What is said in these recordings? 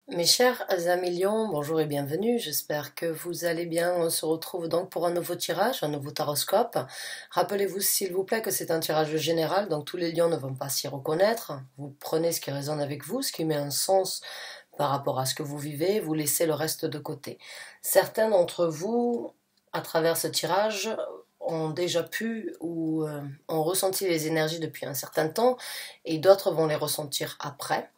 Mes chers amis lions, bonjour et bienvenue, j'espère que vous allez bien. On se retrouve donc pour un nouveau tirage, un nouveau taroscope. Rappelez-vous s'il vous plaît que c'est un tirage général, donc tous les lions ne vont pas s'y reconnaître. Vous prenez ce qui résonne avec vous, ce qui met un sens par rapport à ce que vous vivez, vous laissez le reste de côté. Certains d'entre vous, à travers ce tirage, ont déjà pu ou ont ressenti les énergies depuis un certain temps et d'autres vont les ressentir après.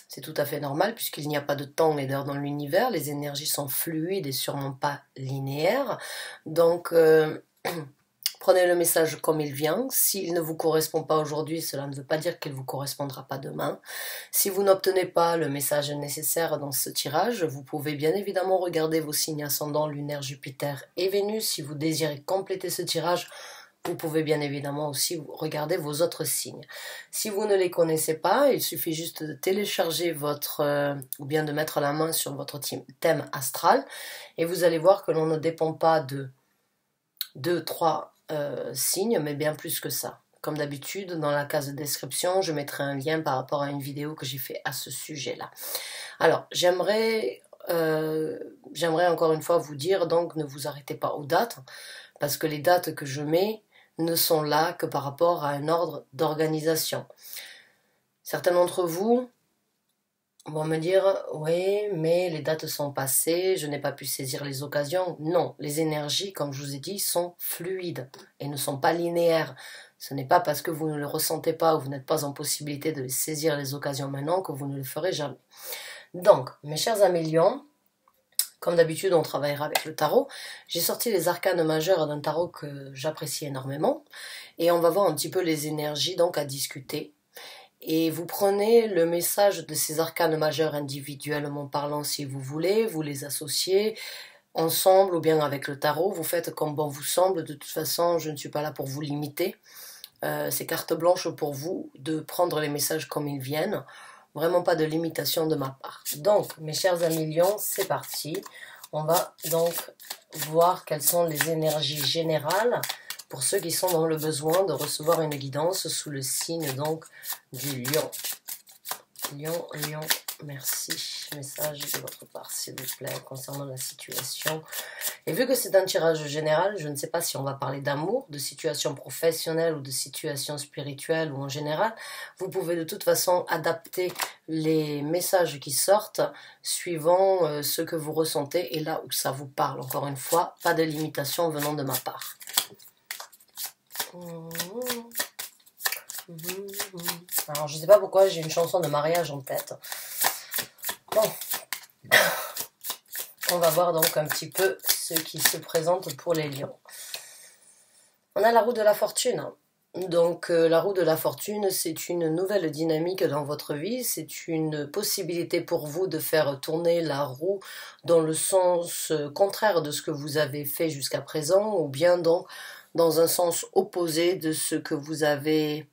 C'est tout à fait normal puisqu'il n'y a pas de temps et d'heure dans l'univers, les énergies sont fluides et sûrement pas linéaires. Donc prenez le message comme il vient. S'il ne vous correspond pas aujourd'hui, cela ne veut pas dire qu'il ne vous correspondra pas demain. Si vous n'obtenez pas le message nécessaire dans ce tirage, vous pouvez bien évidemment regarder vos signes ascendants lunaire, Jupiter et Vénus. Si vous désirez compléter ce tirage, vous pouvez bien évidemment aussi regarder vos autres signes. Si vous ne les connaissez pas, il suffit juste de télécharger ou bien de mettre la main sur votre thème astral et vous allez voir que l'on ne dépend pas de 2, 3 signes, mais bien plus que ça. Comme d'habitude, dans la case de description, je mettrai un lien par rapport à une vidéo que j'ai fait à ce sujet-là. Alors, j'aimerais encore une fois vous dire, donc ne vous arrêtez pas aux dates, parce que les dates que je mets ne sont là que par rapport à un ordre d'organisation. Certains d'entre vous vont me dire « Oui, mais les dates sont passées, je n'ai pas pu saisir les occasions. » Non, les énergies, comme je vous ai dit, sont fluides et ne sont pas linéaires. Ce n'est pas parce que vous ne le ressentez pas ou vous n'êtes pas en possibilité de saisir les occasions maintenant que vous ne le ferez jamais. Donc, mes chers amis lions, comme d'habitude, on travaillera avec le tarot. J'ai sorti les arcanes majeurs d'un tarot que j'apprécie énormément. Et on va voir un petit peu les énergies donc à discuter. Et vous prenez le message de ces arcanes majeurs individuellement parlant si vous voulez. Vous les associez ensemble ou bien avec le tarot. Vous faites comme bon vous semble. De toute façon, je ne suis pas là pour vous limiter. C'est carte blanche pour vous de prendre les messages comme ils viennent. Vraiment pas de limitation de ma part. Donc, mes chers amis lions, c'est parti. On va donc voir quelles sont les énergies générales pour ceux qui sont dans le besoin de recevoir une guidance sous le signe donc du lion. Lion, lion, merci. Message de votre part, s'il vous plaît, concernant la situation. Et vu que c'est un tirage général, je ne sais pas si on va parler d'amour, de situation professionnelle ou de situation spirituelle ou en général. Vous pouvez de toute façon adapter les messages qui sortent suivant ce que vous ressentez et là où ça vous parle. Encore une fois, pas de limitation venant de ma part. Alors, je ne sais pas pourquoi j'ai une chanson de mariage en tête. Bon, on va voir donc un petit peu ce qui se présente pour les lions. On a la roue de la fortune. Donc la roue de la fortune, c'est une nouvelle dynamique dans votre vie, c'est une possibilité pour vous de faire tourner la roue dans le sens contraire de ce que vous avez fait jusqu'à présent, ou bien dans un sens opposé de ce que vous avez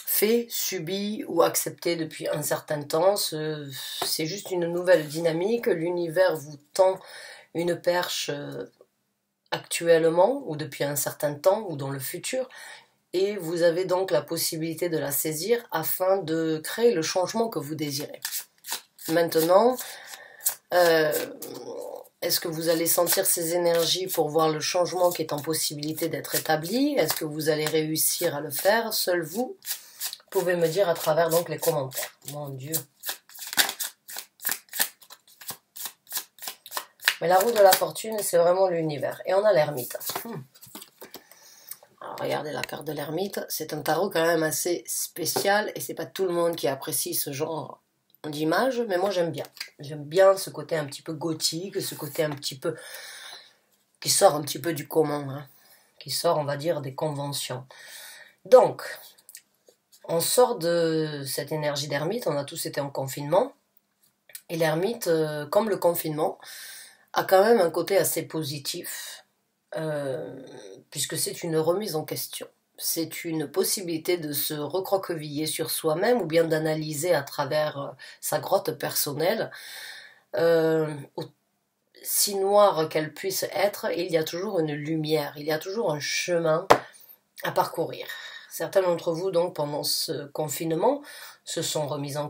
fait, subi ou accepté depuis un certain temps. C'est juste une nouvelle dynamique, l'univers vous tend une perche actuellement ou depuis un certain temps ou dans le futur et vous avez donc la possibilité de la saisir afin de créer le changement que vous désirez. Maintenant, est-ce que vous allez sentir ces énergies pour voir le changement qui est en possibilité d'être établi? Est-ce que vous allez réussir à le faire? Seul vous pouvez me dire à travers donc les commentaires. Mon Dieu. Mais la roue de la fortune, c'est vraiment l'univers. Et on a l'ermite. Alors, regardez la carte de l'ermite. C'est un tarot quand même assez spécial. Et c'est pas tout le monde qui apprécie ce genre d'image. Mais moi, j'aime bien. J'aime bien ce côté un petit peu gothique. Ce côté un petit peu... qui sort un petit peu du commun. Hein, qui sort, on va dire, des conventions. Donc, on sort de cette énergie d'ermite. On a tous été en confinement. Et l'ermite, comme le confinement, a quand même un côté assez positif, puisque c'est une remise en question. C'est une possibilité de se recroqueviller sur soi-même ou bien d'analyser à travers sa grotte personnelle. Si noire qu'elle puisse être, il y a toujours une lumière, il y a toujours un chemin à parcourir. Certains d'entre vous, donc, pendant ce confinement, se sont remis en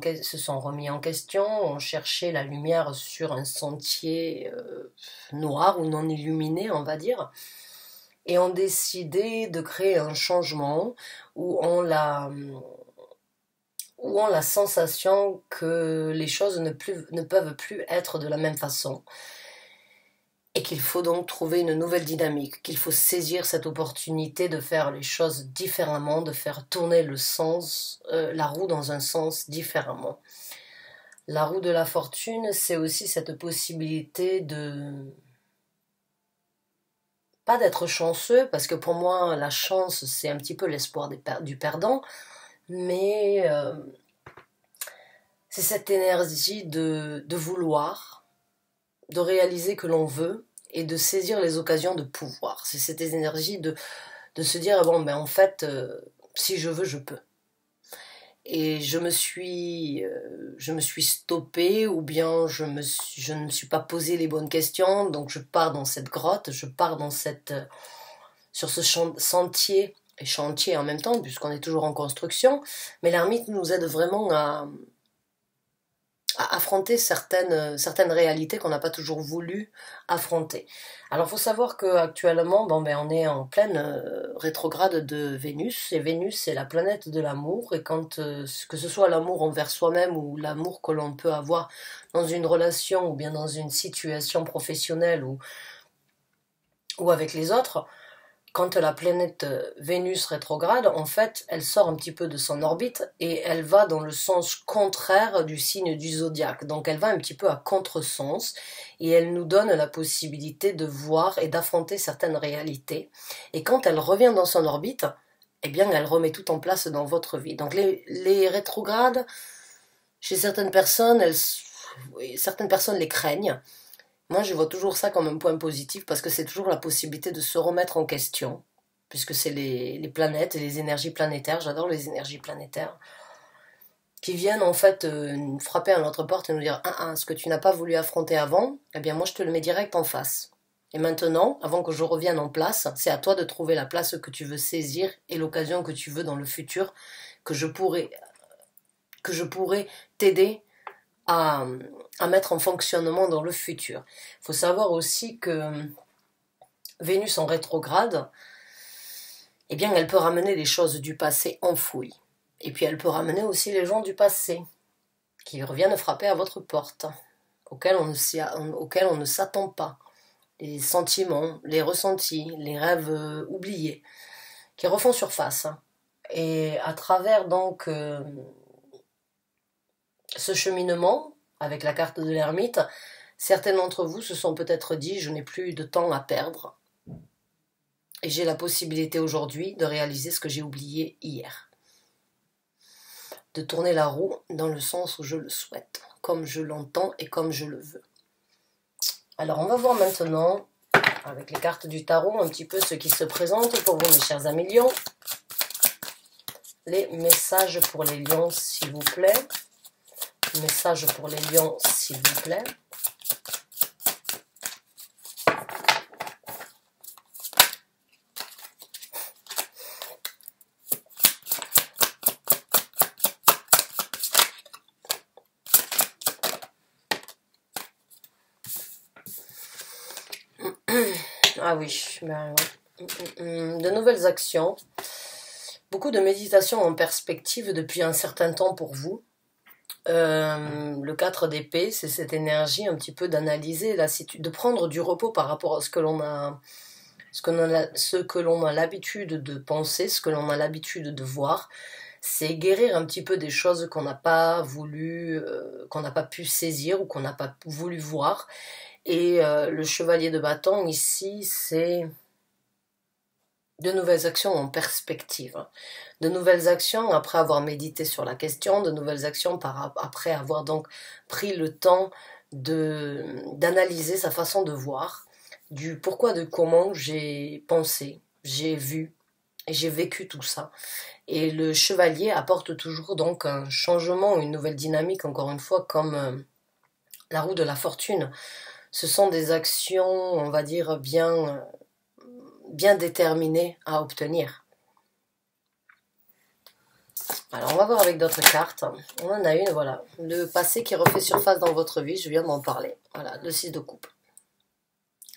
question, ont cherché la lumière sur un sentier noir ou non illuminé, on va dire, et ont décidé de créer un changement où où ont la sensation que les choses ne peuvent plus être de la même façon et qu'il faut donc trouver une nouvelle dynamique, qu'il faut saisir cette opportunité de faire les choses différemment, de faire tourner la roue dans un sens différemment. La roue de la fortune, c'est aussi cette possibilité pas d'être chanceux, parce que pour moi, la chance, c'est un petit peu l'espoir du perdant, mais c'est cette énergie de vouloir, de réaliser que l'on veut et de saisir les occasions de pouvoir. C'est cette énergie de se dire, bon, ben en fait, si je veux, je peux. Et je me suis stoppée, ou bien je ne me suis pas posé les bonnes questions, donc je pars dans cette grotte, je pars sur ce sentier, et chantier en même temps, puisqu'on est toujours en construction, mais l'ermite nous aide vraiment à affronter certaines réalités qu'on n'a pas toujours voulu affronter. Alors, il faut savoir qu'actuellement, bon, ben, on est en pleine rétrograde de Vénus, et Vénus, c'est la planète de l'amour, et quand, que ce soit l'amour envers soi-même ou l'amour que l'on peut avoir dans une relation ou bien dans une situation professionnelle ou avec les autres, quand la planète Vénus rétrograde, en fait, elle sort un petit peu de son orbite et elle va dans le sens contraire du signe du zodiaque. Donc elle va un petit peu à contresens et elle nous donne la possibilité de voir et d'affronter certaines réalités. Et quand elle revient dans son orbite, eh bien, elle remet tout en place dans votre vie. Donc les rétrogrades, chez certaines personnes, certaines personnes les craignent. Moi, je vois toujours ça comme un point positif parce que c'est toujours la possibilité de se remettre en question, puisque c'est les planètes et les énergies planétaires, j'adore les énergies planétaires, qui viennent en fait frapper à notre porte et nous dire ce que tu n'as pas voulu affronter avant, eh bien moi je te le mets direct en face. Et maintenant, avant que je revienne en place, c'est à toi de trouver la place que tu veux saisir et l'occasion que tu veux dans le futur, que je pourrais t'aider à mettre en fonctionnement dans le futur. Il faut savoir aussi que Vénus en rétrograde, eh bien, elle peut ramener des choses du passé enfouies. Et puis, elle peut ramener aussi les gens du passé qui reviennent frapper à votre porte, auxquels on ne s'attend pas. Les sentiments, les ressentis, les rêves oubliés, qui refont surface. Et à travers donc ce cheminement, avec la carte de l'ermite, certains d'entre vous se sont peut-être dit « je n'ai plus de temps à perdre ». Et j'ai la possibilité aujourd'hui de réaliser ce que j'ai oublié hier. De tourner la roue dans le sens où je le souhaite, comme je l'entends et comme je le veux. Alors on va voir maintenant, avec les cartes du tarot, un petit peu ce qui se présente pour vous, mes chers amis lions. Les messages pour les lions, s'il vous plaît. Message pour les lions, s'il vous plaît. Ah oui, ben, de nouvelles actions. Beaucoup de méditation en perspective depuis un certain temps pour vous. Le 4 d'épée, c'est cette énergie un petit peu d'analyser de prendre du repos par rapport à ce que l'on a l'habitude de penser, ce que l'on a l'habitude de voir. C'est guérir un petit peu des choses qu'on n'a pas voulu, qu'on n'a pas pu saisir ou qu'on n'a pas voulu voir. Et le chevalier de bâton ici, c'est de nouvelles actions en perspective, de nouvelles actions après avoir médité sur la question, de nouvelles actions après avoir donc pris le temps d'analyser sa façon de voir, du pourquoi, de comment j'ai pensé, j'ai vu et j'ai vécu tout ça. Et le chevalier apporte toujours donc un changement, une nouvelle dynamique, encore une fois, comme la roue de la fortune. Ce sont des actions, on va dire, bien déterminées à obtenir. Alors, on va voir avec d'autres cartes. On en a une, voilà. Le passé qui refait surface dans votre vie, je viens d'en parler. Voilà, le 6 de coupe.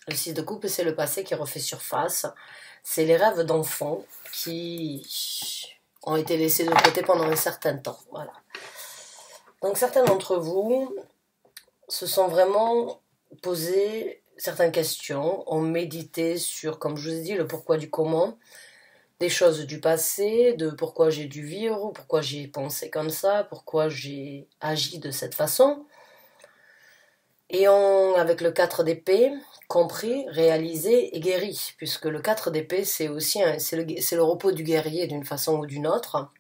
Le 6 de coupe, c'est le passé qui refait surface. C'est les rêves d'enfants qui ont été laissés de côté pendant un certain temps. Voilà. Donc, certains d'entre vous se sont vraiment posé certaines questions, ont médité sur, comme je vous ai dit, le pourquoi du comment, des choses du passé, de pourquoi j'ai dû vivre, pourquoi j'ai pensé comme ça, pourquoi j'ai agi de cette façon. Et ont, avec le 4 d'épée, compris, réalisé et guéri, puisque le 4 d'épée, c'est aussi c'est le repos du guerrier d'une façon ou d'une autre,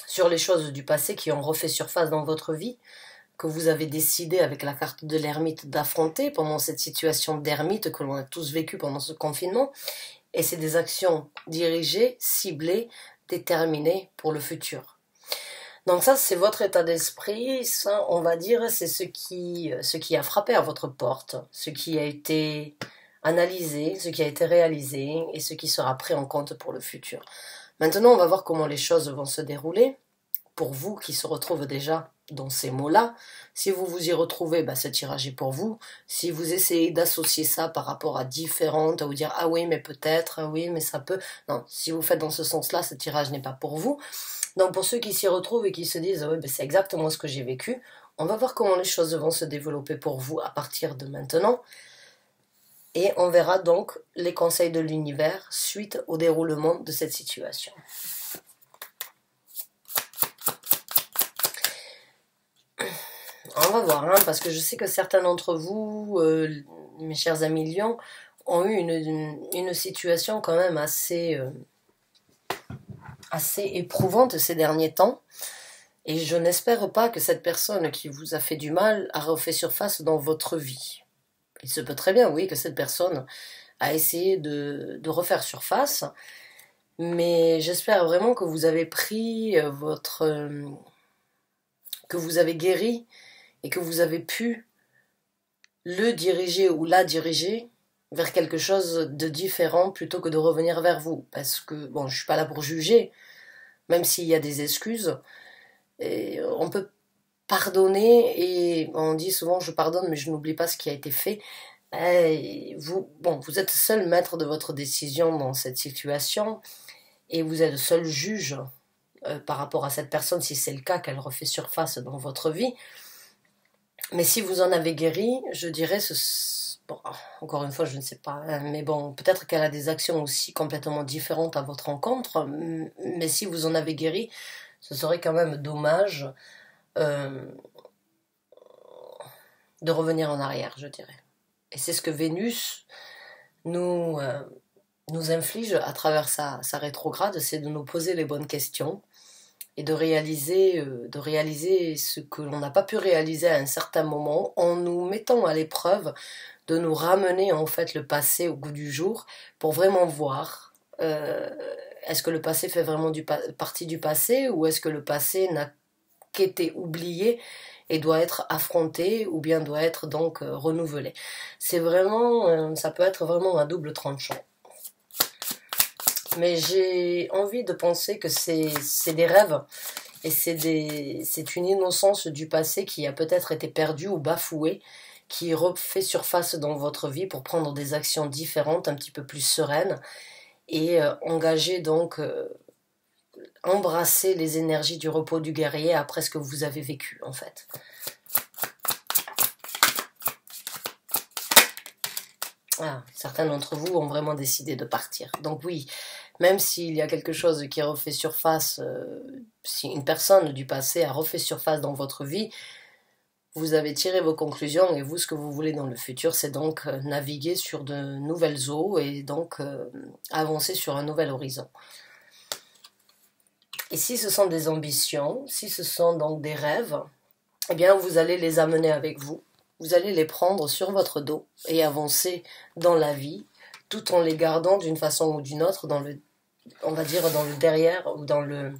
sur les choses du passé qui ont refait surface dans votre vie, que vous avez décidé avec la carte de l'ermite d'affronter pendant cette situation d'ermite que l'on a tous vécu pendant ce confinement. Et c'est des actions dirigées, ciblées, déterminées pour le futur. Donc ça, c'est votre état d'esprit, ça, on va dire, c'est ce qui a frappé à votre porte, ce qui a été analysé, ce qui a été réalisé et ce qui sera pris en compte pour le futur. Maintenant, on va voir comment les choses vont se dérouler. Pour vous qui se retrouvent déjà dans ces mots-là, si vous vous y retrouvez, ce tirage est pour vous. Si vous essayez d'associer ça par rapport à différentes, ou dire « Ah oui, mais peut-être, ah oui, mais ça peut », non, si vous faites dans ce sens-là, ce tirage n'est pas pour vous. Donc pour ceux qui s'y retrouvent et qui se disent « Oui, c'est exactement ce que j'ai vécu », on va voir comment les choses vont se développer pour vous à partir de maintenant. Et on verra donc les conseils de l'univers suite au déroulement de cette situation. On va voir, parce que je sais que certains d'entre vous, mes chers amis lions, ont eu une situation quand même assez éprouvante ces derniers temps. Et je n'espère pas que cette personne qui vous a fait du mal a refait surface dans votre vie. Il se peut très bien, oui, que cette personne a essayé de refaire surface, mais j'espère vraiment que vous avez pris que vous avez guéri et que vous avez pu le diriger ou la diriger vers quelque chose de différent plutôt que de revenir vers vous. Parce que, bon, je ne suis pas là pour juger, même s'il y a des excuses. Et on peut pardonner, et on dit souvent « je pardonne, mais je n'oublie pas ce qui a été fait ». Vous êtes seul maître de votre décision dans cette situation, et vous êtes le seul juge par rapport à cette personne, si c'est le cas, qu'elle refait surface dans votre vie. Mais si vous en avez guéri, je dirais, bon, encore une fois, je ne sais pas, mais bon, peut-être qu'elle a des actions aussi complètement différentes à votre rencontre, mais si vous en avez guéri, ce serait quand même dommage de revenir en arrière, je dirais. Et c'est ce que Vénus nous inflige à travers sa rétrograde, c'est de nous poser les bonnes questions, et de réaliser ce que l'on n'a pas pu réaliser à un certain moment, en nous mettant à l'épreuve, de nous ramener en fait le passé au goût du jour, pour vraiment voir est-ce que le passé fait vraiment partie du passé, ou est-ce que le passé n'a qu'été oublié et doit être affronté, ou bien doit être donc renouvelé. C'est vraiment, ça peut être vraiment un double tranchant. Mais j'ai envie de penser que c'est des rêves, et c'est une innocence du passé qui a peut-être été perdue ou bafouée, qui refait surface dans votre vie pour prendre des actions différentes, un petit peu plus sereines, et engager donc, embrasser les énergies du repos du guerrier après ce que vous avez vécu en fait. Certains d'entre vous ont vraiment décidé de partir. Donc oui, même s'il y a quelque chose qui refait surface, si une personne du passé a refait surface dans votre vie, vous avez tiré vos conclusions, et vous, ce que vous voulez dans le futur, c'est donc naviguer sur de nouvelles eaux, et donc avancer sur un nouvel horizon. Et si ce sont des ambitions, si ce sont donc des rêves, eh bien vous allez les amener avec vous. Vous allez les prendre sur votre dos et avancer dans la vie, tout en les gardant d'une façon ou d'une autre on va dire dans le derrière, ou dans le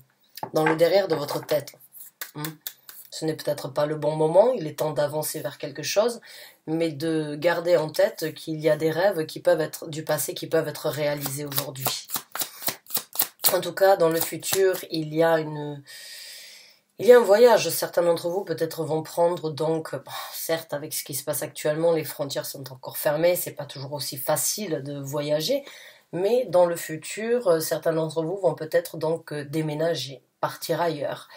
derrière de votre tête. Ce n'est peut-être pas le bon moment, il est temps d'avancer vers quelque chose, mais de garder en tête qu'il y a des rêves qui peuvent être du passé, qui peuvent être réalisés aujourd'hui. En tout cas, dans le futur, il y a un voyage. Certains d'entre vous peut-être vont prendre donc, bon, certes avec ce qui se passe actuellement, les frontières sont encore fermées, c'est pas toujours aussi facile de voyager, mais dans le futur, certains d'entre vous vont peut-être donc déménager, partir ailleurs.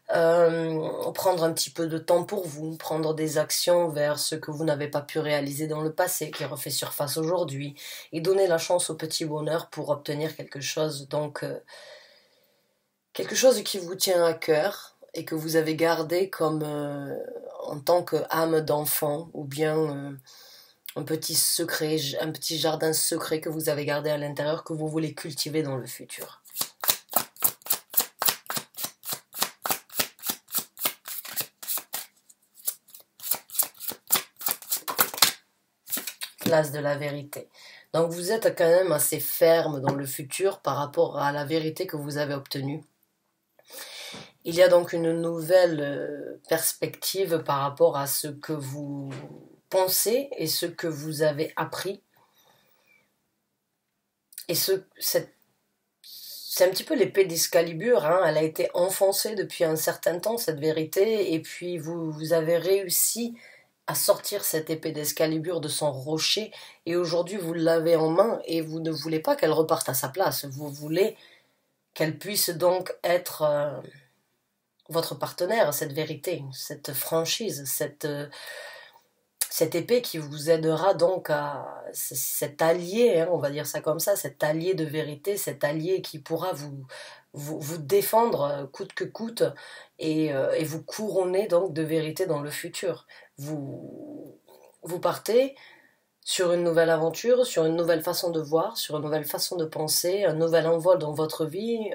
Prendre un petit peu de temps pour vous, prendre des actions vers ce que vous n'avez pas pu réaliser dans le passé, qui refait surface aujourd'hui, et donner la chance au petit bonheur pour obtenir quelque chose, donc quelque chose qui vous tient à cœur et que vous avez gardé comme en tant qu'âme d'enfant, ou bien un petit secret, un petit jardin secret que vous avez gardé à l'intérieur, que vous voulez cultiver dans le futur. Place de la vérité. Donc vous êtes quand même assez ferme dans le futur par rapport à la vérité que vous avez obtenue. Il y a donc une nouvelle perspective par rapport à ce que vous pensez et ce que vous avez appris. Et c'est un petit peu l'épée d'Excalibur, hein. Elle a été enfoncée depuis un certain temps, cette vérité, et puis vous avez réussi à sortir cette épée d'Excalibur de son rocher, et aujourd'hui vous l'avez en main, et vous ne voulez pas qu'elle reparte à sa place, vous voulez qu'elle puisse donc être votre partenaire, cette vérité, cette franchise, cette épée qui vous aidera donc à cet allié, hein, on va dire ça comme ça, cet allié de vérité, cet allié qui pourra vous défendre coûte que coûte et vous couronner donc de vérité dans le futur. Vous partez sur une nouvelle aventure, sur une nouvelle façon de voir, sur une nouvelle façon de penser, un nouvel envol dans votre vie,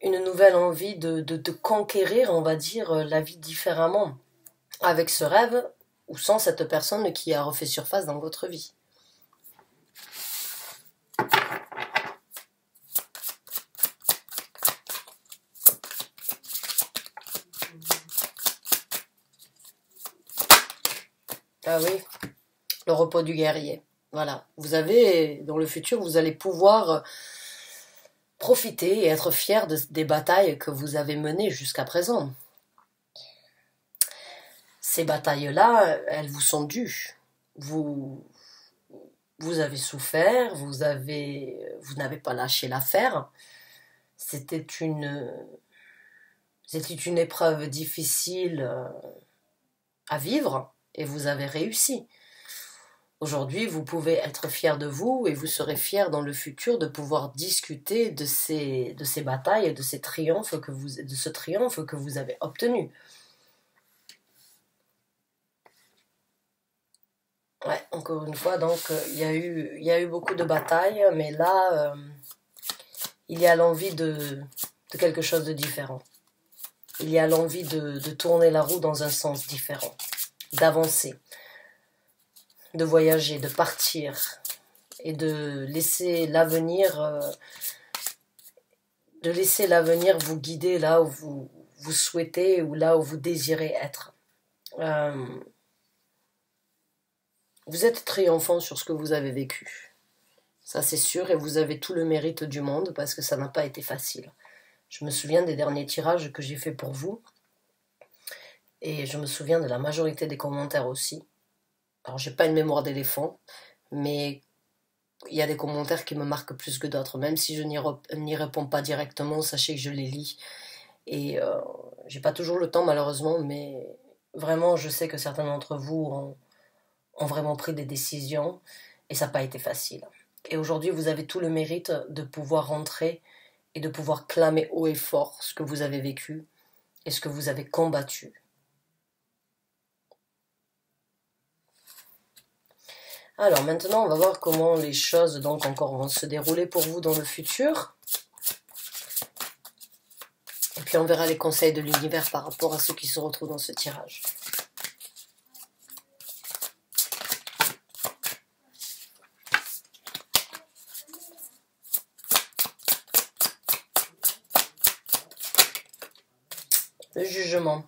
une nouvelle envie de conquérir, on va dire, la vie différemment, avec ce rêve ou sans cette personne qui a refait surface dans votre vie. Ah oui, le repos du guerrier. Voilà, vous avez, dans le futur, vous allez pouvoir profiter et être fier des batailles que vous avez menées jusqu'à présent. Ces batailles-là, elles vous sont dues. Vous avez souffert, vous n'avez pas lâché l'affaire. C'était une épreuve difficile à vivre et vous avez réussi. Aujourd'hui, vous pouvez être fier de vous et vous serez fier dans le futur de pouvoir discuter de ces batailles et de ce triomphe que vous avez obtenu. Ouais, encore une fois, donc il y a eu beaucoup de batailles, mais là, il y a l'envie de quelque chose de différent. Il y a l'envie de tourner la roue dans un sens différent, d'avancer, de voyager, de partir et de laisser l'avenir vous guider là où vous souhaitez ou là où vous désirez être. Vous êtes triomphant sur ce que vous avez vécu. Ça c'est sûr, et vous avez tout le mérite du monde parce que ça n'a pas été facile. Je me souviens des derniers tirages que j'ai fait pour vous. Et je me souviens de la majorité des commentaires aussi. Alors j'ai pas une mémoire d'éléphant, mais il y a des commentaires qui me marquent plus que d'autres. Même si je n'y réponds pas directement, sachez que je les lis. Et j'ai pas toujours le temps malheureusement, mais vraiment je sais que certains d'entre vous ont vraiment pris des décisions et ça n'a pas été facile. Et aujourd'hui vous avez tout le mérite de pouvoir rentrer et de pouvoir clamer haut et fort ce que vous avez vécu et ce que vous avez combattu. Alors maintenant, on va voir comment les choses donc encore vont se dérouler pour vous dans le futur. Et puis on verra les conseils de l'univers par rapport à ceux qui se retrouvent dans ce tirage. Le jugement.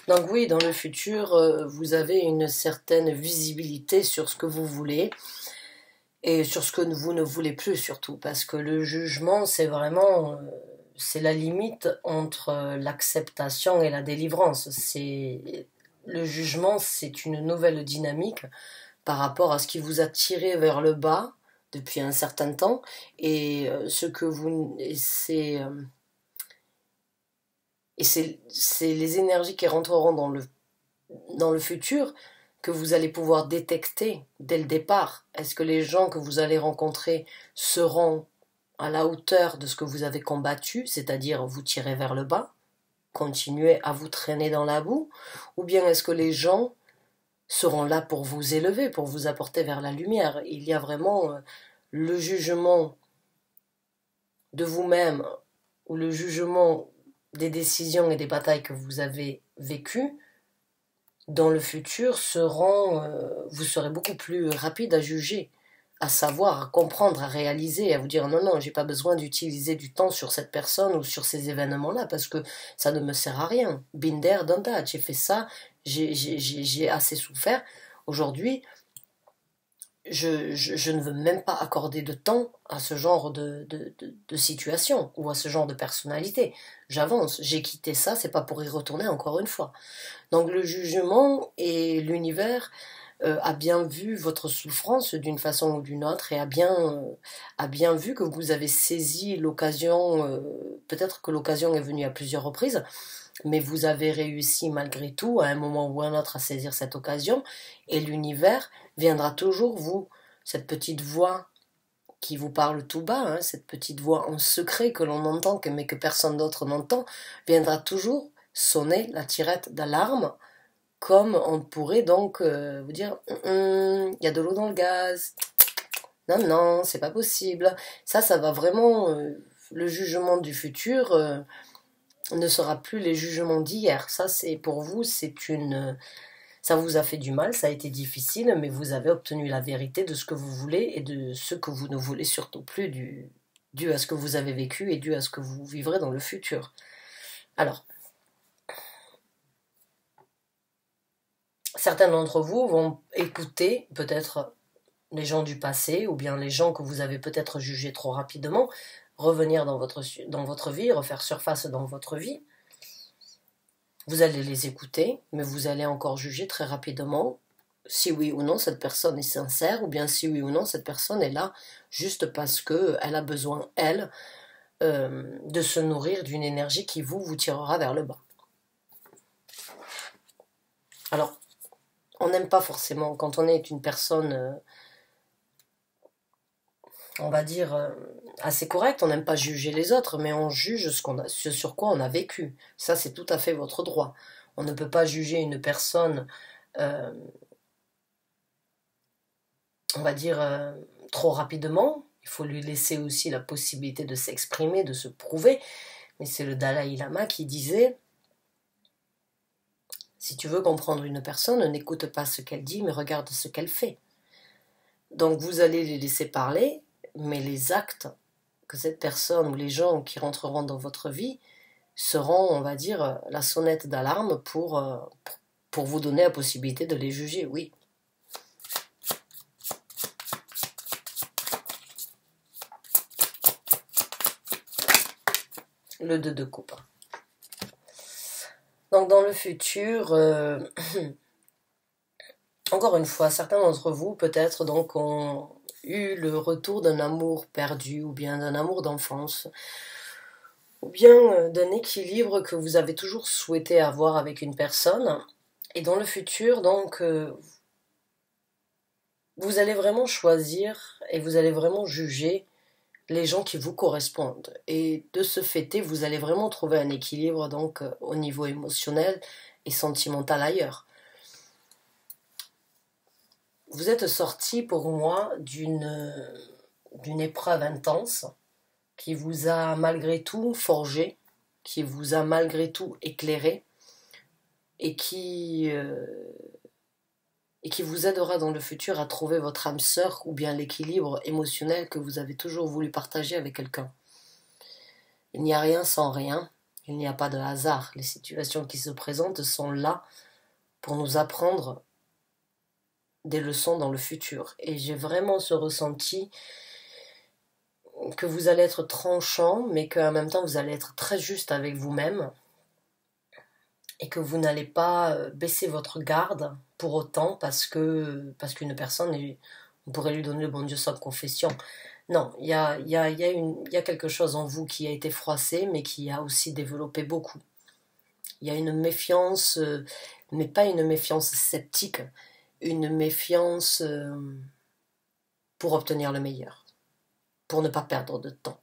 Donc oui, dans le futur, vous avez une certaine visibilité sur ce que vous voulez. et sur ce que vous ne voulez plus surtout, parce que le jugement, c'est vraiment, c'est la limite entre l'acceptation et la délivrance. C'est le jugement, c'est une nouvelle dynamique par rapport à ce qui vous a tiré vers le bas depuis un certain temps et ce que vous et c'est les énergies qui rentreront dans le futur que vous allez pouvoir détecter dès le départ. Est-ce que les gens que vous allez rencontrer seront à la hauteur de ce que vous avez combattu, c'est-à-dire vous tirer vers le bas, continuer à vous traîner dans la boue, ou bien est-ce que les gens seront là pour vous élever, pour vous apporter vers la lumière? Il y a vraiment le jugement de vous-même ou le jugement des décisions et des batailles que vous avez vécues dans le futur vous serez beaucoup plus rapide à juger, à savoir, à comprendre, à réaliser, à vous dire non, non, j'ai pas besoin d'utiliser du temps sur cette personne ou sur ces événements-là parce que ça ne me sert à rien. Been there, done that. J'ai fait ça, j'ai assez souffert. Aujourd'hui, je ne veux même pas accorder de temps à ce genre de situation ou à ce genre de personnalité. J'avance, j'ai quitté ça, c'est pas pour y retourner encore une fois. Donc le jugement et l'univers a bien vu votre souffrance d'une façon ou d'une autre et a bien vu que vous avez saisi l'occasion, peut-être que l'occasion est venue à plusieurs reprises, mais vous avez réussi malgré tout à un moment ou à un autre à saisir cette occasion et l'univers viendra toujours cette petite voix qui vous parle tout bas, hein, cette petite voix en secret que l'on entend mais que personne d'autre n'entend, viendra toujours sonner la tirette d'alarme comme on pourrait donc vous dire il y a de l'eau dans le gaz, non, non, c'est pas possible. Ça va vraiment, le jugement du futur ne sera plus les jugements d'hier. Ça, c'est pour vous, ça vous a fait du mal, ça a été difficile, mais vous avez obtenu la vérité de ce que vous voulez et de ce que vous ne voulez surtout plus dû à ce que vous avez vécu et dû à ce que vous vivrez dans le futur. Alors, certains d'entre vous vont écouter peut-être les gens du passé ou bien les gens que vous avez peut-être jugés trop rapidement, revenir dans votre vie, refaire surface dans votre vie. Vous allez les écouter, mais vous allez encore juger très rapidement si oui ou non cette personne est sincère, ou bien si oui ou non cette personne est là juste parce qu'elle a besoin, elle, de se nourrir d'une énergie qui vous tirera vers le bas. Alors, on n'aime pas forcément, quand on est une personne, on va dire, assez correcte, on n'aime pas juger les autres, mais on juge ce sur quoi on a vécu. Ça, c'est tout à fait votre droit. On ne peut pas juger une personne, on va dire, trop rapidement. Il faut lui laisser aussi la possibilité de s'exprimer, de se prouver. Mais c'est le Dalai Lama qui disait, si tu veux comprendre une personne, n'écoute pas ce qu'elle dit, mais regarde ce qu'elle fait. Donc vous allez les laisser parler, mais les actes que cette personne ou les gens qui rentreront dans votre vie seront, on va dire, la sonnette d'alarme pour vous donner la possibilité de les juger, oui. Le 2 de coupe. Donc dans le futur, encore une fois, certains d'entre vous peut-être donc ont eu le retour d'un amour perdu ou bien d'un amour d'enfance ou bien d'un équilibre que vous avez toujours souhaité avoir avec une personne et dans le futur donc vous allez vraiment choisir et vous allez vraiment juger les gens qui vous correspondent. Et de ce fait, vous allez vraiment trouver un équilibre donc au niveau émotionnel et sentimental ailleurs. Vous êtes sorti pour moi d'une épreuve intense qui vous a malgré tout forgé, qui vous a malgré tout éclairé et qui vous aidera dans le futur à trouver votre âme sœur ou bien l'équilibre émotionnel que vous avez toujours voulu partager avec quelqu'un. Il n'y a rien sans rien, il n'y a pas de hasard. Les situations qui se présentent sont là pour nous apprendre des leçons dans le futur. Et j'ai vraiment ce ressenti que vous allez être tranchant, mais qu'en même temps vous allez être très juste avec vous-même et que vous n'allez pas baisser votre garde pour autant parce qu'une personne, on pourrait lui donner le bon Dieu sans confession. Non, il y a quelque chose en vous qui a été froissé, mais qui a aussi développé beaucoup. Il y a une méfiance, mais pas une méfiance sceptique, une méfiance pour obtenir le meilleur, pour ne pas perdre de temps.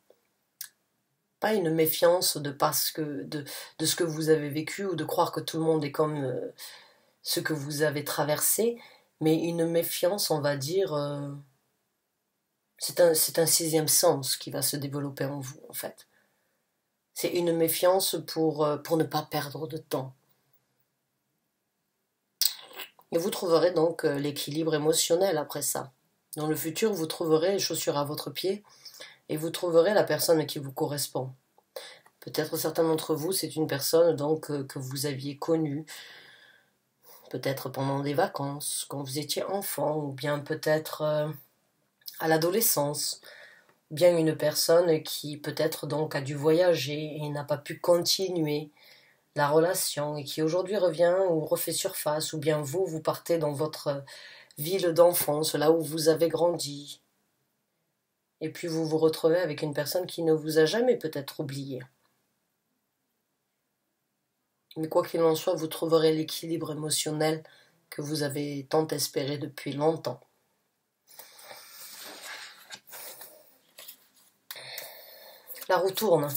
Pas une méfiance de ce que vous avez vécu ou de croire que tout le monde est comme ce que vous avez traversé, mais une méfiance, on va dire, c'est un sixième sens qui va se développer en vous, en fait. C'est une méfiance pour ne pas perdre de temps. Et vous trouverez donc l'équilibre émotionnel après ça. Dans le futur, vous trouverez les chaussures à votre pied et vous trouverez la personne qui vous correspond. Peut-être certains d'entre vous, c'est une personne donc que vous aviez connue, peut-être pendant des vacances, quand vous étiez enfant, ou bien peut-être à l'adolescence, ou bien une personne qui peut-être donc a dû voyager et n'a pas pu continuer la relation et qui aujourd'hui revient ou refait surface, ou bien vous partez dans votre ville d'enfance, là où vous avez grandi, et puis vous vous retrouvez avec une personne qui ne vous a jamais peut-être oublié. Mais quoi qu'il en soit, vous trouverez l'équilibre émotionnel que vous avez tant espéré depuis longtemps. La roue tourne,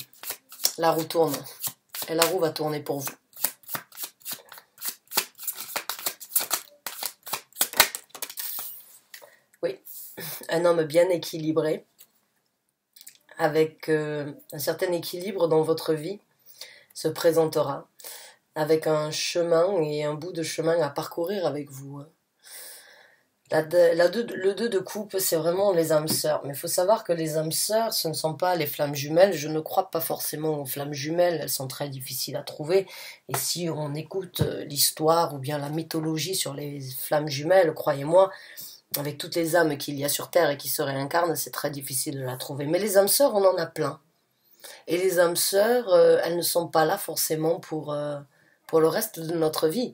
la roue tourne, et la roue va tourner pour vous. Oui, un homme bien équilibré, avec un certain équilibre dans votre vie, se présentera, avec un chemin et un bout de chemin à parcourir avec vous. Le 2 de coupe, c'est vraiment les âmes sœurs. Mais il faut savoir que les âmes sœurs, ce ne sont pas les flammes jumelles. Je ne crois pas forcément aux flammes jumelles. Elles sont très difficiles à trouver. Et si on écoute l'histoire ou bien la mythologie sur les flammes jumelles, croyez-moi, avec toutes les âmes qu'il y a sur Terre et qui se réincarnent, c'est très difficile de la trouver. Mais les âmes sœurs, on en a plein. Et les âmes sœurs, elles ne sont pas là forcément pour le reste de notre vie.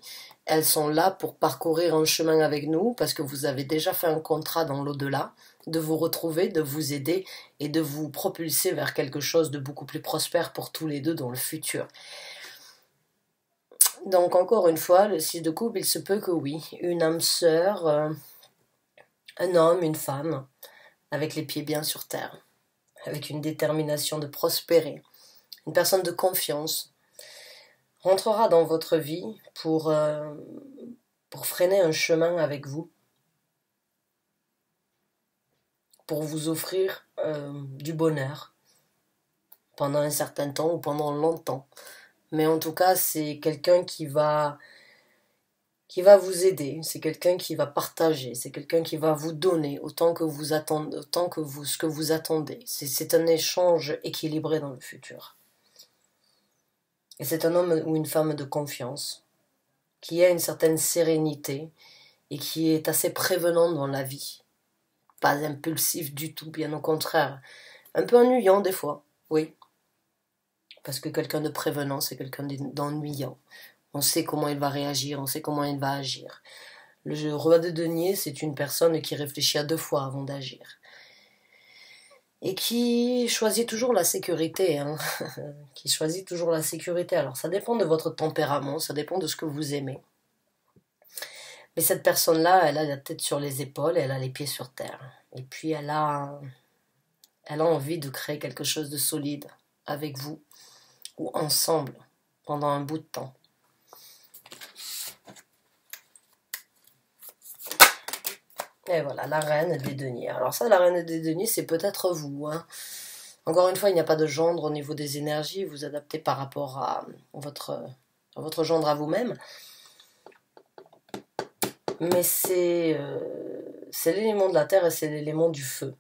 Elles sont là pour parcourir un chemin avec nous, parce que vous avez déjà fait un contrat dans l'au-delà, de vous retrouver, de vous aider et de vous propulser vers quelque chose de beaucoup plus prospère pour tous les deux dans le futur. Donc encore une fois, le 6 de coupe, il se peut que oui, une âme sœur, un homme, une femme, avec les pieds bien sur terre, avec une détermination de prospérer, une personne de confiance, rentrera dans votre vie pour freiner un chemin avec vous, pour vous offrir du bonheur pendant un certain temps ou pendant longtemps. Mais en tout cas, c'est quelqu'un qui va vous aider, c'est quelqu'un qui va partager, c'est quelqu'un qui va vous donner autant que vous attendez, ce que vous attendez. C'est un échange équilibré dans le futur. Et c'est un homme ou une femme de confiance, qui a une certaine sérénité et qui est assez prévenant dans la vie. Pas impulsif du tout, bien au contraire. Un peu ennuyant des fois, oui. Parce que quelqu'un de prévenant, c'est quelqu'un d'ennuyant. On sait comment il va réagir, on sait comment il va agir. Le roi de denier, c'est une personne qui réfléchit à 2 fois avant d'agir. Et qui choisit toujours la sécurité, hein. Qui choisit toujours la sécurité. Alors ça dépend de votre tempérament, ça dépend de ce que vous aimez. Mais cette personne-là, elle a la tête sur les épaules, elle a les pieds sur terre. Et puis elle a envie de créer quelque chose de solide avec vous, ou ensemble, pendant un bout de temps. Et voilà, la reine des deniers. Alors ça, la reine des deniers, c'est peut-être vous, hein. Encore une fois, il n'y a pas de gendre au niveau des énergies, vous adaptez par rapport à votre gendre à vous-même. Mais c'est l'élément de la terre et c'est l'élément du feu.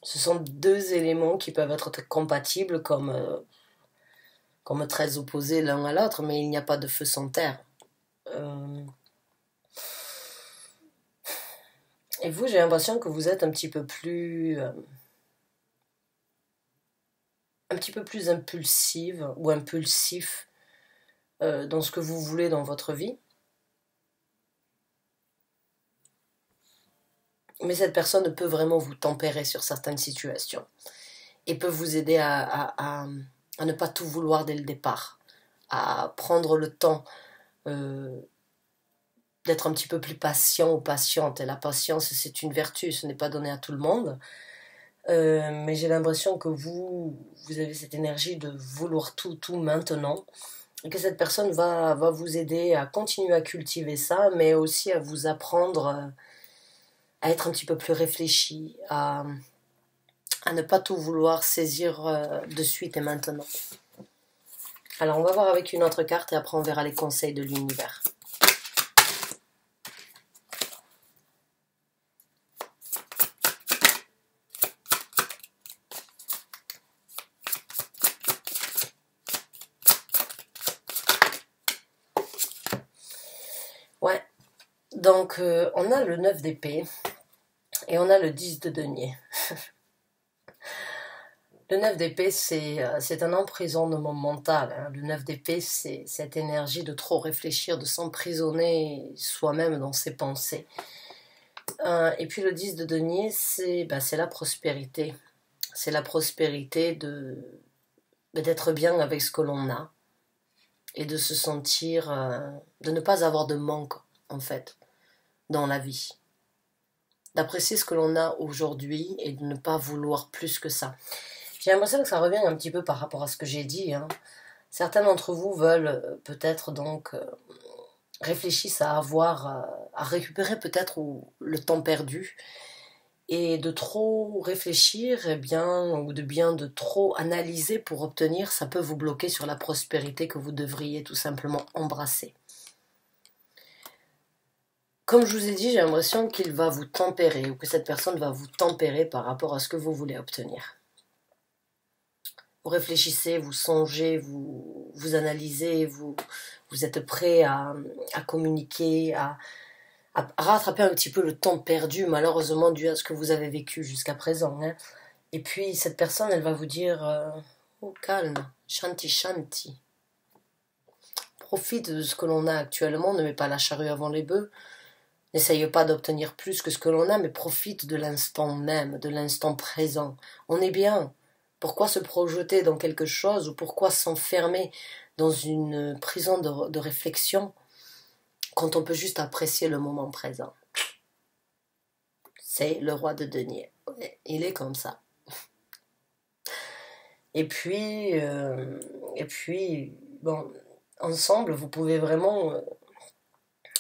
Ce sont 2 éléments qui peuvent être compatibles comme très opposés l'un à l'autre, mais il n'y a pas de feu sans terre. Et vous, j'ai l'impression que vous êtes un petit peu plus impulsive ou impulsif dans ce que vous voulez dans votre vie. Mais cette personne peut vraiment vous tempérer sur certaines situations et peut vous aider à ne pas tout vouloir dès le départ, à prendre le temps euh, d'être un petit peu plus patient ou patiente. Et la patience, c'est une vertu, ce n'est pas donné à tout le monde. Mais j'ai l'impression que vous avez cette énergie de vouloir tout maintenant. Et que cette personne va vous aider à continuer à cultiver ça, mais aussi à vous apprendre à être un petit peu plus réfléchi, à ne pas tout vouloir saisir de suite et maintenant. Alors on va voir avec une autre carte et après on verra les conseils de l'univers. Ouais, donc on a le 9 d'épée et on a le 10 de denier. Le 9 d'épée, c'est un emprisonnement mental. Hein. Le 9 d'épée, c'est cette énergie de trop réfléchir, de s'emprisonner soi-même dans ses pensées. Et puis le 10 de denier, c'est la prospérité. C'est la prospérité d'être bien avec ce que l'on a et de se sentir, de ne pas avoir de manque, en fait, dans la vie. D'apprécier ce que l'on a aujourd'hui et de ne pas vouloir plus que ça. J'ai l'impression que ça revient un petit peu par rapport à ce que j'ai dit. Hein. Certains d'entre vous veulent peut-être donc réfléchissent à à récupérer peut-être le temps perdu et de trop réfléchir ou de trop analyser pour obtenir, ça peut vous bloquer sur la prospérité que vous devriez tout simplement embrasser. Comme je vous ai dit, j'ai l'impression qu'il va vous tempérer ou que cette personne va vous tempérer par rapport à ce que vous voulez obtenir. Vous réfléchissez, vous songez, vous analysez, vous êtes prêt à communiquer, à rattraper un petit peu le temps perdu, malheureusement dû à ce que vous avez vécu jusqu'à présent. Hein. Et puis cette personne, elle va vous dire oh, calme, shanti shanti. Profite de ce que l'on a actuellement, ne mets pas la charrue avant les bœufs. N'essaye pas d'obtenir plus que ce que l'on a, mais profite de l'instant même, de l'instant présent. On est bien. Pourquoi se projeter dans quelque chose ou pourquoi s'enfermer dans une prison de réflexion quand on peut juste apprécier le moment présent? C'est le roi de denier. Il est comme ça. Et puis bon, ensemble, vous pouvez vraiment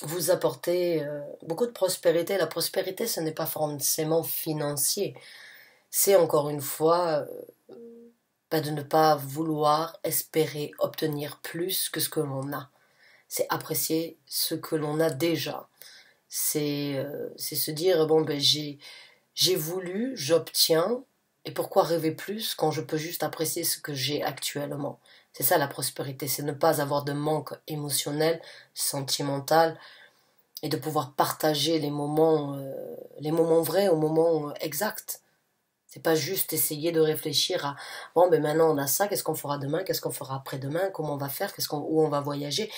vous apporter beaucoup de prospérité. La prospérité, ce n'est pas forcément financier. C'est encore une fois de ne pas vouloir espérer obtenir plus que ce que l'on a. C'est apprécier ce que l'on a déjà. C'est se dire, bon, j'ai voulu, j'obtiens, et pourquoi rêver plus quand je peux juste apprécier ce que j'ai actuellement? C'est ça la prospérité, c'est ne pas avoir de manque émotionnel, sentimental, et de pouvoir partager les moments vrais au moment exact. C'est pas juste essayer de réfléchir à bon ben maintenant on a ça, qu'est-ce qu'on fera demain, qu'est-ce qu'on fera après-demain, comment on va faire, où on va voyager.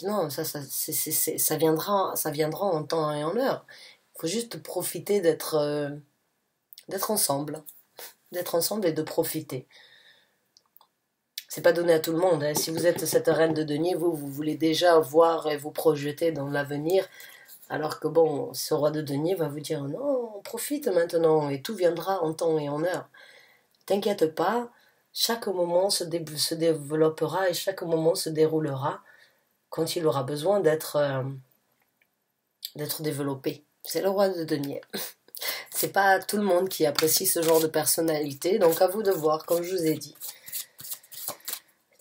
Non, ça viendra en temps et en heure. Il faut juste profiter d'être ensemble, et de profiter. C'est pas donné à tout le monde. Hein. Si vous êtes cette reine de denier, vous voulez déjà voir et vous projeter dans l'avenir. Alors que bon, ce roi de denier va vous dire non, profite maintenant et tout viendra en temps et en heure. T'inquiète pas, chaque moment se développera et chaque moment se déroulera quand il aura besoin d'être développé. C'est le roi de denier. C'est pas tout le monde qui apprécie ce genre de personnalité, donc à vous de voir, comme je vous ai dit.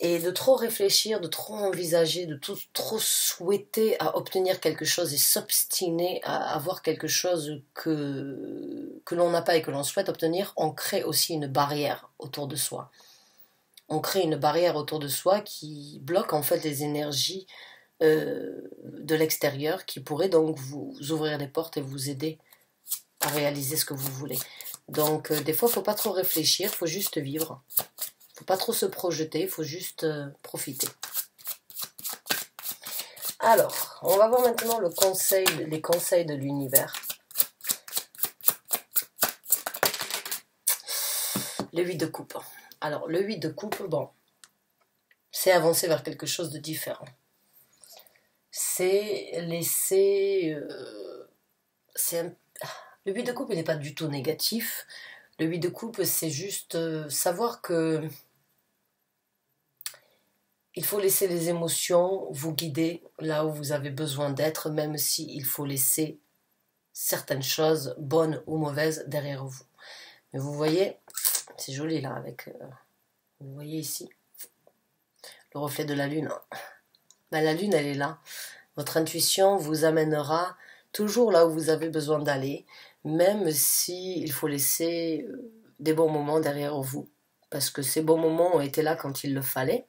Et de trop réfléchir, de trop envisager, de trop souhaiter à obtenir quelque chose et s'obstiner à avoir quelque chose que l'on n'a pas et que l'on souhaite obtenir, on crée aussi une barrière autour de soi. On crée une barrière autour de soi qui bloque en fait les énergies de l'extérieur qui pourraient donc vous ouvrir les portes et vous aider à réaliser ce que vous voulez. Donc, des fois, il ne faut pas trop réfléchir, il faut juste vivre. Il ne faut pas trop se projeter, il faut juste profiter. Alors, on va voir maintenant les conseils de l'univers. Le 8 de coupe. Alors, le 8 de coupe, bon, c'est avancer vers quelque chose de différent. C'est laisser... Le 8 de coupe, il n'est pas du tout négatif. Le 8 de coupe, c'est juste savoir que il faut laisser les émotions vous guider là où vous avez besoin d'être, même s'il faut laisser certaines choses, bonnes ou mauvaises, derrière vous. Mais vous voyez, c'est joli là, avec... vous voyez ici, le reflet de la lune. Ben, la lune, elle est là. Votre intuition vous amènera toujours là où vous avez besoin d'aller, même si il faut laisser des bons moments derrière vous. Parce que ces bons moments ont été là quand il le fallait.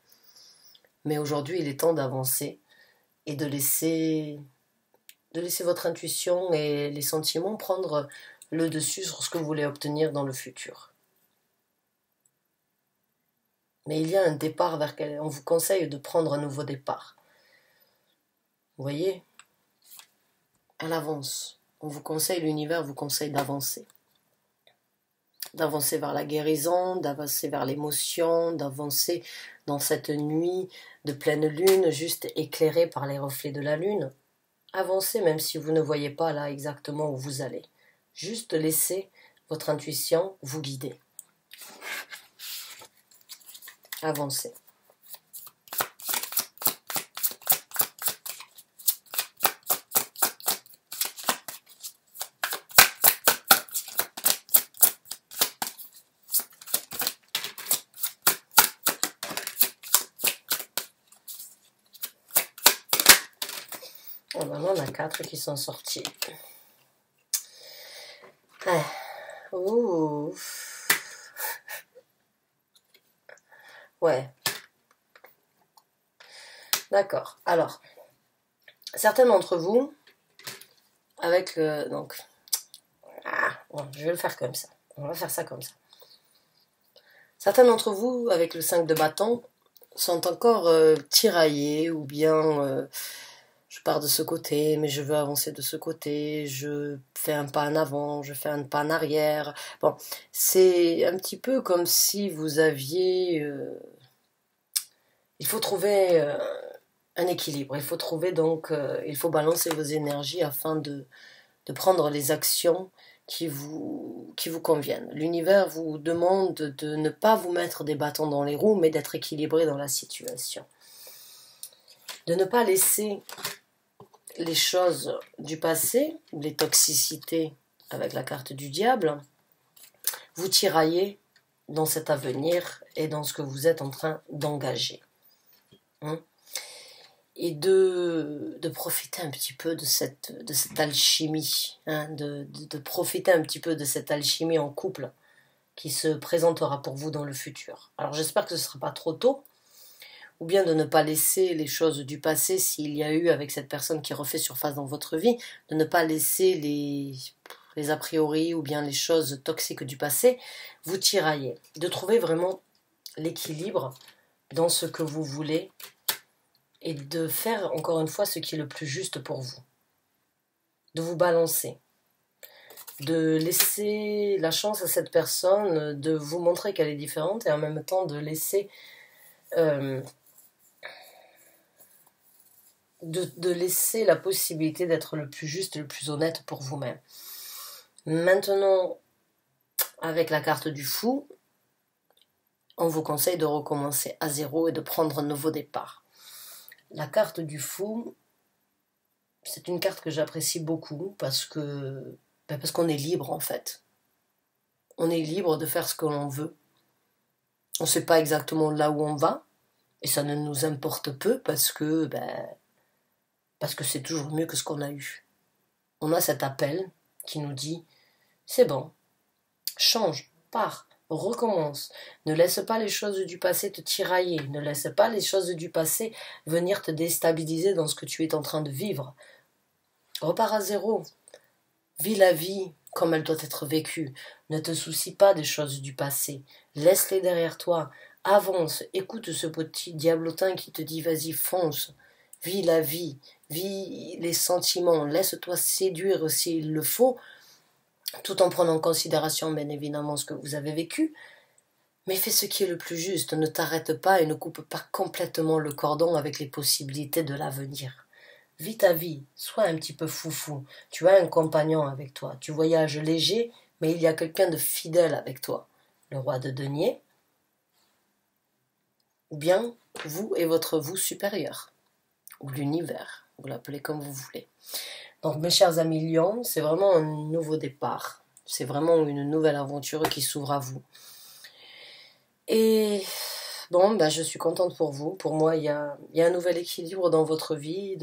Mais aujourd'hui, il est temps d'avancer et de laisser votre intuition et les sentiments prendre le dessus sur ce que vous voulez obtenir dans le futur. Mais il y a un départ vers lequel on vous conseille de prendre un nouveau départ. Vous voyez ? Elle avance. On vous conseille, l'univers vous conseille d'avancer. D'avancer vers la guérison, d'avancer vers l'émotion, d'avancer dans cette nuit de pleine lune, juste éclairée par les reflets de la lune. Avancez même si vous ne voyez pas là exactement où vous allez. Juste laissez votre intuition vous guider. Avancez. Et maintenant, on a 4 qui sont sortis. Ah. Ouh. Ouais. D'accord. Alors, certains d'entre vous, avec le... Donc, bon, je vais le faire comme ça. On va faire ça comme ça. Certains d'entre vous, avec le 5 de bâton, sont encore tiraillés ou bien... je pars de ce côté, mais je veux avancer de ce côté, je fais un pas en avant, je fais un pas en arrière. Bon, c'est un petit peu comme si vous aviez... il faut trouver un équilibre, il faut trouver donc... il faut balancer vos énergies afin de prendre les actions qui vous conviennent. L'univers vous demande de ne pas vous mettre des bâtons dans les roues, mais d'être équilibré dans la situation. De ne pas laisser les choses du passé, les toxicités avec la carte du diable, vous tirailler dans cet avenir et dans ce que vous êtes en train d'engager. Et de profiter un petit peu de cette alchimie, de profiter un petit peu de cette alchimie en couple qui se présentera pour vous dans le futur. Alors j'espère que ce ne sera pas trop tôt, ou bien de ne pas laisser les choses du passé, s'il y a eu avec cette personne qui refait surface dans votre vie, de ne pas laisser les a priori ou bien les choses toxiques du passé vous tirailler. De trouver vraiment l'équilibre dans ce que vous voulez et de faire encore une fois ce qui est le plus juste pour vous. De vous balancer. De laisser la chance à cette personne de vous montrer qu'elle est différente et en même temps de laisser... de laisser la possibilité d'être le plus juste et le plus honnête pour vous-même. Maintenant, avec la carte du fou, on vous conseille de recommencer à zéro et de prendre un nouveau départ. La carte du fou, c'est une carte que j'apprécie beaucoup parce qu'on est libre en fait. On est libre de faire ce que l'on veut. On ne sait pas exactement là où on va et ça ne nous importe peu parce que c'est toujours mieux que ce qu'on a eu. On a cet appel qui nous dit « c'est bon, change, pars, recommence. Ne laisse pas les choses du passé te tirailler. Ne laisse pas les choses du passé venir te déstabiliser dans ce que tu es en train de vivre. Repars à zéro. Vis la vie comme elle doit être vécue. Ne te soucie pas des choses du passé. Laisse-les derrière toi. Avance, écoute ce petit diablotin qui te dit vas-y, fonce. Vis la vie, vis les sentiments, laisse-toi séduire s'il le faut, tout en prenant en considération bien évidemment ce que vous avez vécu. Mais fais ce qui est le plus juste, ne t'arrête pas et ne coupe pas complètement le cordon avec les possibilités de l'avenir. Vis ta vie, sois un petit peu foufou. Tu as un compagnon avec toi, tu voyages léger, mais il y a quelqu'un de fidèle avec toi. Le roi de denier, ou bien vous et votre vous supérieur, ou l'univers, vous l'appelez comme vous voulez. Donc mes chers amis lions, c'est vraiment un nouveau départ. C'est vraiment une nouvelle aventure qui s'ouvre à vous. Et bon, ben, je suis contente pour vous. Pour moi, il y a un nouvel équilibre dans votre vie.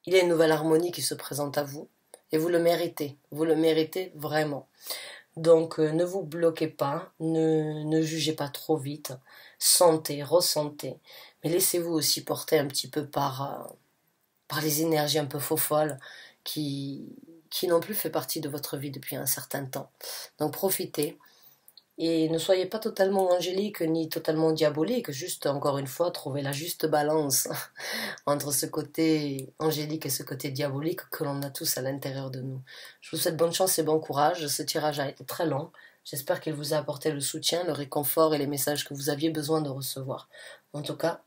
Il y a une nouvelle harmonie qui se présente à vous. Et vous le méritez. Vous le méritez vraiment. Donc, ne vous bloquez pas. Ne jugez pas trop vite. Sentez, ressentez. Mais laissez-vous aussi porter un petit peu par les énergies un peu faux-folles qui n'ont plus fait partie de votre vie depuis un certain temps. Donc, profitez. Et ne soyez pas totalement angélique ni totalement diabolique, juste encore une fois trouver la juste balance entre ce côté angélique et ce côté diabolique que l'on a tous à l'intérieur de nous. Je vous souhaite bonne chance et bon courage. Ce tirage a été très long. J'espère qu'il vous a apporté le soutien, le réconfort et les messages que vous aviez besoin de recevoir. En tout cas,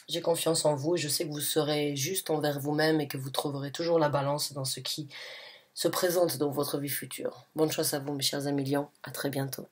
j'ai confiance en vous et je sais que vous serez juste envers vous-même et que vous trouverez toujours la balance dans ce qui se présente dans votre vie future. Bonne chance à vous mes chers amis lions, à très bientôt.